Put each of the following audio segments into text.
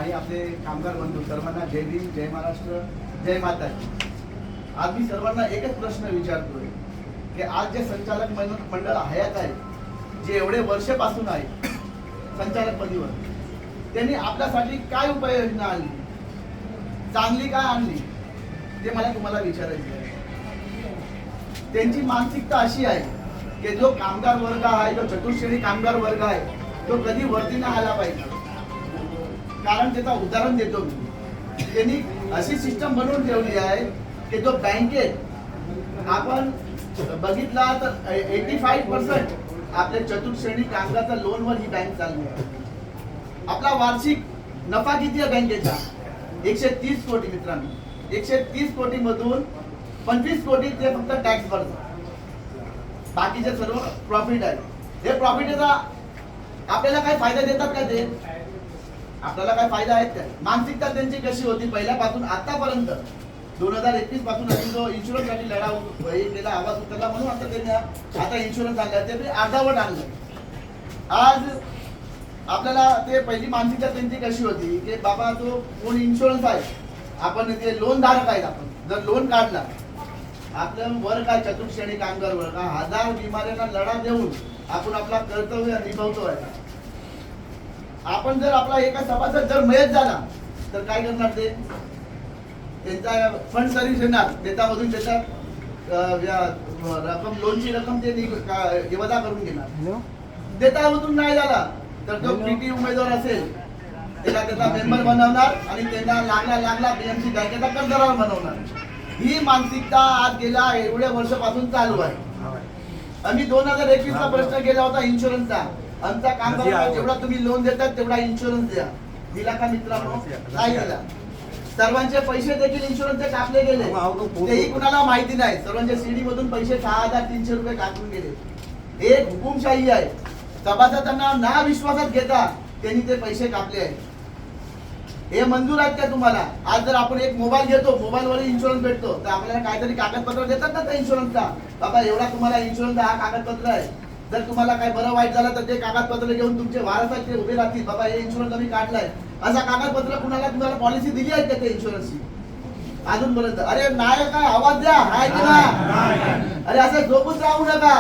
आणि आपले कामगार बंधू सर्वांना जय भीम, जय महाराष्ट्र, जय माता. आज मी सर्वांना एकच प्रश्न विचारतोय की आज जे संचालक मंडळ हयात आहे, जे एवढे वर्षापासून आहे संचालक पदीवर, त्यांनी आपल्यासाठी काय उपाययोजना आणली, चांगली काय आणली, ते मला तुम्हाला विचारायचं आहे. त्यांची मानसिकता अशी आहे की जो कामगार वर्ग आहे, जो चतुर्श्रेणी कामगार वर्ग आहे, तो कधी वरती नाही आला पाहिजे. कारण त्याचं उदाहरण देतो मी. त्यांनी अशी सिस्टम बनवून ठेवली आहे की जो बँकेत आपण बघितला तर 85% आपल्या चतुर्श्रेणी कामगारच्या लोनवर ही बँक चालली आहे. आपला वार्षिक नफा किती आहे बँकेचा? 130 कोटी. मित्रांनो, 130 कोटी मधून 25 कोटी ते फक्त टॅक्स भरतात, बाकीचे सर्व प्रॉफिट आहे. हे प्रॉफिटचा आपल्याला काय फायदा देतात का? ते आपल्याला काय फायदा आहेत का? मानसिकता त्यांची कशी होती पहिल्यापासून आतापर्यंत 2021 पासून जो इन्शुरन्स साठी लढा केला, आवाज उचलला, म्हणून आता त्यांनी आता इन्शुरन्स आणला, ते अर्धावट आणलं. आज आपल्याला ते पहिली मानसिकता त्यांची कशी होती की बाबा तो कोण इन्शुरन्स आहे, आपण ते लोन धारक आहेत, आपण जर लोन काढला, आपलं वर्ग आहे चतुर्श्रेणी कामगार वर्ग, 1000 बिमाऱ्यांना लढा देऊन आपण आपला कर्तव्य निभवतो आहे. आपण जर आपला एका सभासद जर मयत झाला तर काय करणार? ते त्यांचा फंड सर्व्हिस येणार, त्याच्यामधून त्याच्या रक्कम, लोनची रक्कम ते वजा करून घेणार. त्याच्यामधून नाही झाला तर जो पीटी उमेदवार असेल त्याचा मेंबर बनवणार आणि त्यांना लागला बीएमसी बँकेचा कर्जदार बनवणार. ही मानसिकता आज गेल्या एवढ्या वर्षापासून चालू आहे. आम्ही 2021 ला प्रश्न केला होता इन्शुरन्सचा. आमचा कामगारांना जेवढा तुम्ही लोन देतात तेवढा इन्शुरन्स द्या. दिला का मित्रांनो? नाही दिला. सर्वांचे पैसे देखील इन्शुरन्सचे कापले गेले, तेही कुणाला माहिती नाही. सर्वांच्या सीडी मधून पैसे 6300 रुपये कापून गेले. एक हुकुमशाही आहे. सभासदांना ना विश्वासात घेता त्यांनी ते पैसे कापले आहेत. हे मंजूर आहेत का तुम्हाला? आज जर आपण एक मोबाईल घेतो, मोबाईलवर इन्शुरन्स भेटतो, तर आपल्याला काहीतरी कागदपत्र देतात ना त्या इन्शुरन्सचा. बाबा एवढा तुम्हाला इन्शुरन्स हा कागदपत्र आहे, जर तुम्हाला काय बरं वाईट झालं तर ते कागदपत्र घेऊन तुमचे वारस आहेत ते उभे राहतील, बाबा हे इन्शुरन्स आम्ही काढलाय. असा कागदपत्र तुम्हाला पॉलिसी दिली आहे का त्या इन्शुरन्सची अजूनपर्यंत? अरे नाही काय, आवाज द्या. आहे की नाही? अरे असं झोपून राहू नका,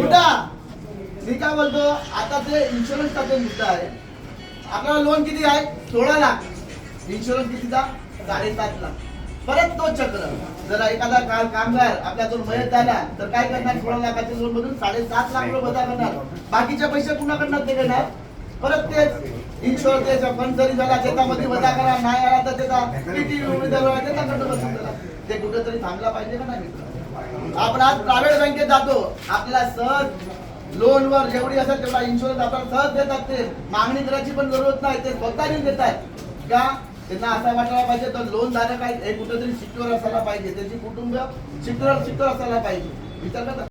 उठा. मी काय बोलतो, आता ते इन्शुरन्सचा ते मुद्दा आहे. आपल्याला लोन किती आहे? 16 लाख. इन्शुरन्स कितीचा? 7.5 लाख. परत तो चक्र. जर एखादा कामगार आपल्यातून मयत झाला तर काय करणार? 16 लाखाच्या लोन मधून 7.5 लाख रुपये वजा करणार. बाकीचे पैसे पुन्हा करणार ते करणार. परत तेच इन्शुरन्स फंड जरी झाला त्याच्यामध्ये वजा करा, नाही आला तर त्याचा पीटी उमेदवार ते कुठेतरी थांबला पाहिजे का नाही? आपण आज प्रायव्हेट बँकेत जातो, आपल्याला सहज लोनवर जेवढी असेल तेवढा इन्शुरन्स आपल्याला सहज देतात. ते मागणी करायची पण जरूरत नाही, ते स्वतः देतात का? त्यांना असं वाटायला पाहिजे तर लोन धारक आहे हे कुठेतरी सिक्युअर असायला पाहिजे, त्यांची कुटुंब सिक्युअर असायला पाहिजे. विचार करता.